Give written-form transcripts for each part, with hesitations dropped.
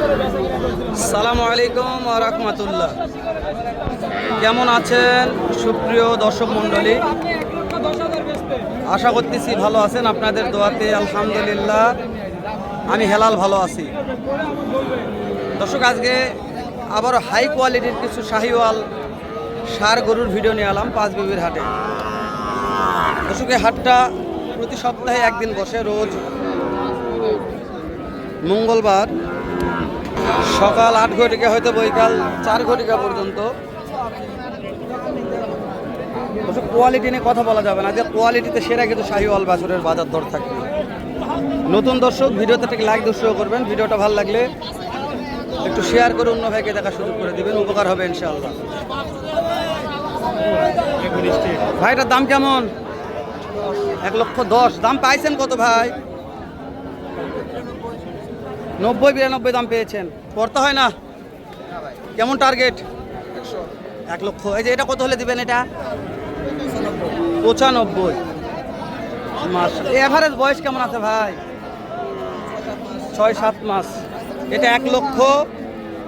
আসসালামু আলাইকুম ওয়া রাহমাতুল্লাহ। কেমন আছেন সুপ্রিয় দর্শক মণ্ডলী? আশা করতেছি ভালো আছেন, আপনাদের দোয়াতে আলহামদুলিল্লাহ আমি হেলাল ভালো আছি। দর্শক, আজকে আবার হাই কোয়ালিটির কিছু শাহিওয়াল ষাঁড় গরুর ভিডিও নিয়ে এলাম পাঁচবিবির হাটে। দর্শক, এই হাটটা প্রতি সপ্তাহে একদিন বসে, রোজ মঙ্গলবার সকাল 8 ঘটিকা হয়তো বৈকাল 4 ঘটিকা পর্যন্ত। কোয়ালিটি নিয়ে কথা বলা যাবে না, যে কোয়ালিটিতে সেরা কিন্তু শাহিওয়াল বাছুরের বাজার দর থাকবে। নতুন দর্শক ভিডিওতে থেকে লাইক দর্শক করবেন, ভিডিওটা ভালো লাগলে একটু শেয়ার করে অন্য ভাইকে দেখার সুযোগ করে দিবেন, উপকার হবে ইনশাআল্লাহ। ভাইটার দাম কেমন? 1,10,000 দাম পাইছেন কত ভাই? 90-92 দাম পেয়েছেন, পড়তে হয় না? কেমন টার্গেট? 1 লক্ষ। এই যে এটা কত হলে দিবেন? এটা 95 মাস। এভারেজ বয়স কেমন আছে ভাই? 6-7 মাস। এটা 1 লক্ষ,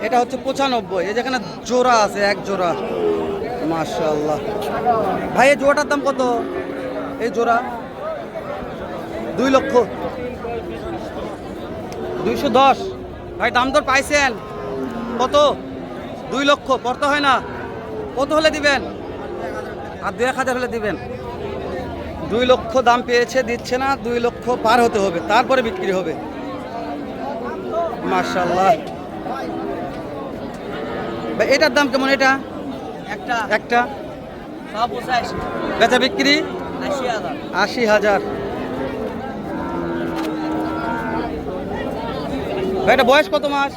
এটা হচ্ছে 95। এই যেখানে জোড়া আছে, এক জোড়া, মাশাআল্লাহ। ভাই এই জোড়াটার দাম কত? এই জোড়া 2 লক্ষ 210। ভাই দাম দর পাইছেন কত? 2 লক্ষ। পড়তে হয় না? কত হলে দিবেন? আর 2-1,000 হলে দিবেন। 2 লক্ষ দাম পেয়েছে, দিচ্ছে না। 2 লক্ষ পার হতে হবে, তারপরে বিক্রি হবে। মাশাআল্লাহ। ভাই এটার দাম কেমন? এটা একটা বেচা বিক্রি 80,000। ভাই এটা বয়স কত মাস?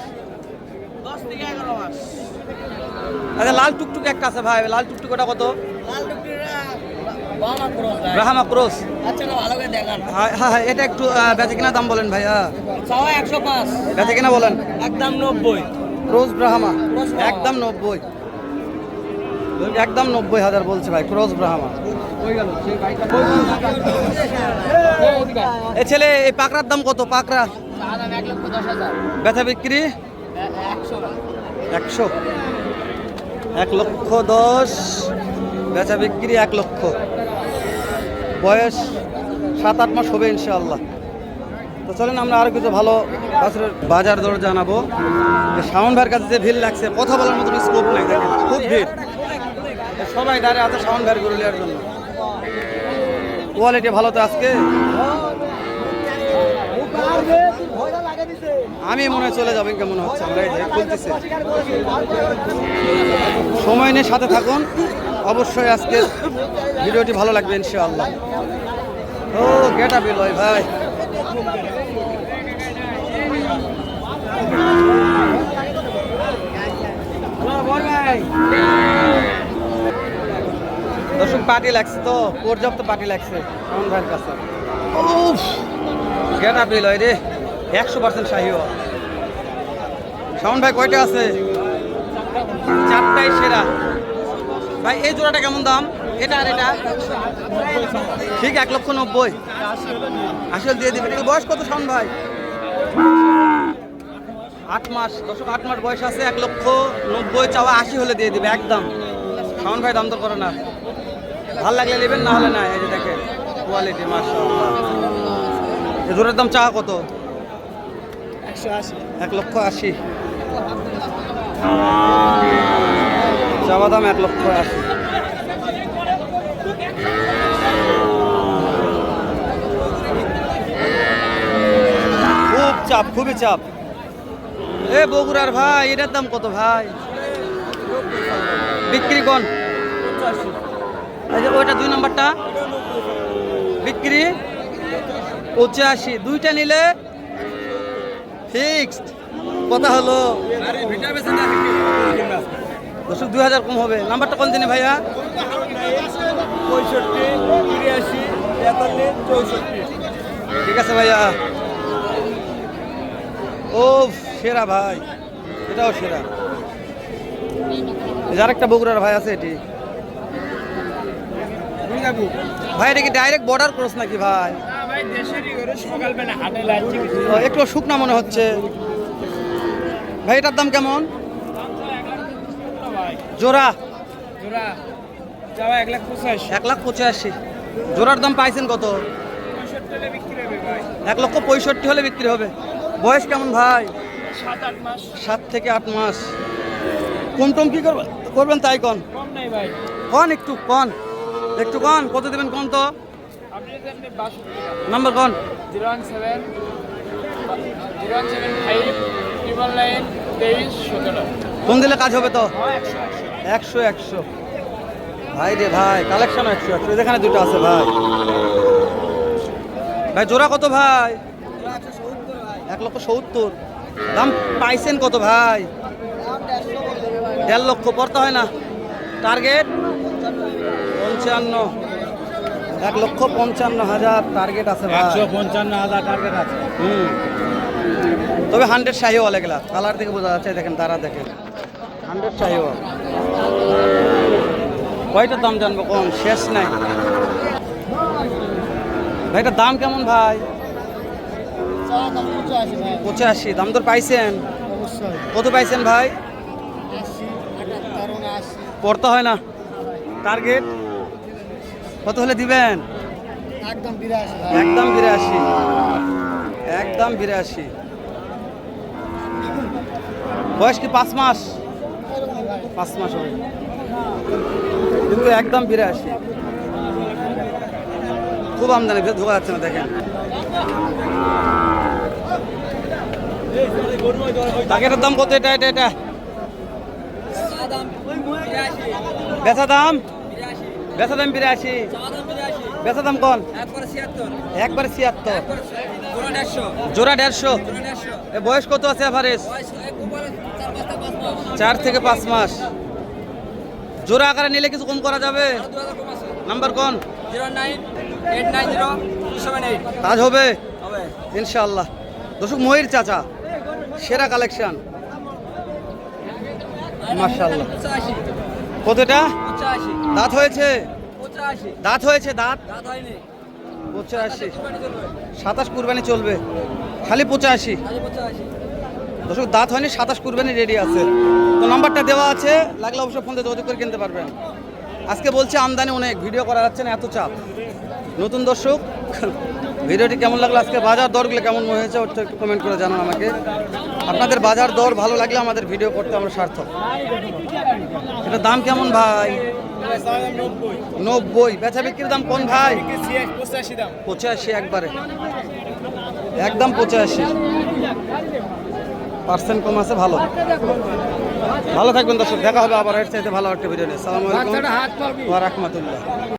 10 থেকে 11 মাস। আচ্ছা, লাল টুকটুক একটা আছে ভাই, লাল টুকটুক ওটা কত? লাল টুকটুকটা ব্রাহ্মা ক্রস ভাই। ব্রাহ্মা ক্রস। আচ্ছা না, ভালো করে দেখান। হ্যাঁ হ্যাঁ, এটা একটু বেচে কিনা দাম বলেন ভাইয়া। চাওয়া 105, বেচে কিনা বলেন। একদম 90। Cross Brahma cross Brahma. একদম 90, একদম 90,000 বলছে ভাই, ক্রস ব্রাহ্মা। এ ছেলে, এই পাকড়ার দাম কত? পাকড়া 1,10,000। বেচা বিক্রি 100। 1,10,000 বেচা বিক্রি 1 লক্ষ। বয়স 7-8 মাস হবে ইনশাআল্লাহ। তো চলেন আমরা আরো কিছু ভালো বাছুরের বাজার দর জানাবো। শাওন ভাইয়ের কাছে যে ভিড় লাগছে, কথা বলার মতো স্কোপ নাই, দেখেন খুব ভিড়। সবাই দাঁড়িয়ে আছে শাওন ভাইয়ের গরু নেওয়ার জন্য। কোয়ালিটি ভালো তো আজকে। আমি মনে হয় চলে যাবেন কেমন হচ্ছে, আমরা এই যে খুলতেছি। সময় নিয়ে সাথে থাকুন, অবশ্যই আজকে ভিডিওটি ভালো লাগবে ইনশাআল্লাহ। ও গেট আপ লয় ভাই। দর্শক পার্টি লাগছে তো, পর্যাপ্ত পার্টি লাগছে শাওন ভাইয়ের কাছে। গেট আপ লয় রে, 100% শাহিওয়াল। শাওন ভাই কয়টা আছে? 4টাই সেরা। ভাই এই জোড়াটা কেমন দাম? এটা আর এটা ঠিক 1,90,000। আসল দিয়ে দিবেন। এর বয়স কত শাওন ভাই? 8 মাস। দর্শক 8 মাস বয়স আছে, 1,90,000 চাওয়া, 80 হলে দিয়ে দিবে একদম। শাওন ভাই দাম দর করে না, ভাল লাগলে নেবেন, না হলে না। এই যে দেখেন কোয়ালিটি মাশাআল্লাহ। এই জোড়ার দাম চাওয়া কত? 1,80,000। চাওয়া দাম 1,80,000। খুব চাপ, খুবই চাপ। এ বগুড়ার ভাই, এটার দাম কত ভাই? বিক্রি কোন? ওইটা 2 নম্বরটা বিক্রি 85। দুইটা নিলে ফিক্সড। কথা হলো দর্শক 2,000 কম হবে। নাম্বারটা কোন দিনে ভাইয়া? 65, 83, 43, 64। ঠিক আছে ভাইয়া। ও সেরা ভাই, এটাও সেরা। যার একটা বগুড়ার ভাই আছে এটি। ভাই এটা কি ডাইরেক্ট বর্ডার ক্রস নাকি ভাই? ভাই দেশেরই গরু, সকালবেলা হাটে লাগছে। একটু শুকনা মনে হচ্ছে। ভাই এটার দাম কেমন? জোড়া জোড়া যাওয়া 1,85,000 1,85,000। জোড়ার দাম পাইছেন কত? 65 বিক্রি হবে ভাই। 1,65,000 হলে বিক্রি হবে। বয়স কেমন ভাই? 7-8 মাস 7 থেকে 8 মাস। কম টম কি করবেন তাই কন। কম নাই ভাই। কন একটু কন, একটু কন, কত দেবেন কন তো। আপনি যদি আপনি 62 টাকা নাম্বার কন। 017 075 999 23 17 ফোন দিলে কাজ হবে তো। 100 100 ভাই রে ভাই, কালেকশন 100 এখানে দুটো আছে ভাই। ভাই জোড়া কত ভাই? 1,70,000। দাম পাইছেন কত ভাই? 1.5 লক্ষ পড়তে হয় না। টার্গেট 55, 1,55,000 টার্গেট আছে ভাই। 155,000 টার্গেট আছে। তবে 100 শাহিওয়াল এগুলা, কালার থেকে বোঝা যাচ্ছে। দেখেন তারা দেখেন 100 শাহিওয়াল। কয়টার দাম জানবো কোন শেষ নাই। ভাইটার দাম কেমন ভাই? 85। দাম তো পাইছেন কত পাইছেন ভাই? পড়তে হয় না। টার্গেট কত হলে দিবেন? একদম 82 একদম 82, একদম 82। বয়স কি 5 মাস? 5 মাস হবে কিন্তু একদম 82। খুব আমদানি, ধোকা যাচ্ছে না দেখেন। টার্গেটের দাম কত? এটা এটা এটা বেচা দাম? বেচা দাম 82। বেচা দাম কোন? একবারে 76। জোড়া 150। এ বয়স কত আছে এভারেজ? 4 থেকে 5 মাস। জোড়া আকারে নিলে কিছু কম করা যাবে? নাম্বার কোন? 09890 কাজ হবে ইনশাআল্লাহ। দর্শক মহির চাচা, সেরা কালেকশন মাশাআল্লাহ। কতটা দাঁত হয়েছে? দাঁত হয়েছে, দাঁত 85। 27 কুরবানি চলবে, খালি 85। দর্শক দাঁত হয়নি, 27 কুরবানি রেডি আছে। তো নাম্বারটা দেওয়া আছে, লাগলে অবশ্যই ফোন দিয়ে যোগাযোগ করে কিনতে পারবেন। আজকে বলছে আমদানি অনেক, ভিডিও করা যাচ্ছে না, এত চাপ। নতুন দর্শক, ভিডিওটি কেমন লাগলো, আজকে বাজার দরগুলো কেমন মনে হয়েছে ওটা একটু কমেন্ট করে জানান আমাকে। আপনাদের বাজার দর ভালো লাগলে আমাদের ভিডিও করতে আমরা সার্থক। এটা দাম কেমন ভাই? 90। বেচা বিক্রির দাম কোন ভাই? 85 একবারে, একদম 85%। কম আছে, ভালো। ভালো থাকবেন দর্শক, দেখা হবে আবার এর চাইতে ভালো একটা ভিডিও নিয়ে। আসসালামু আলাইকুম ওয়া রাহমাতুল্লাহ।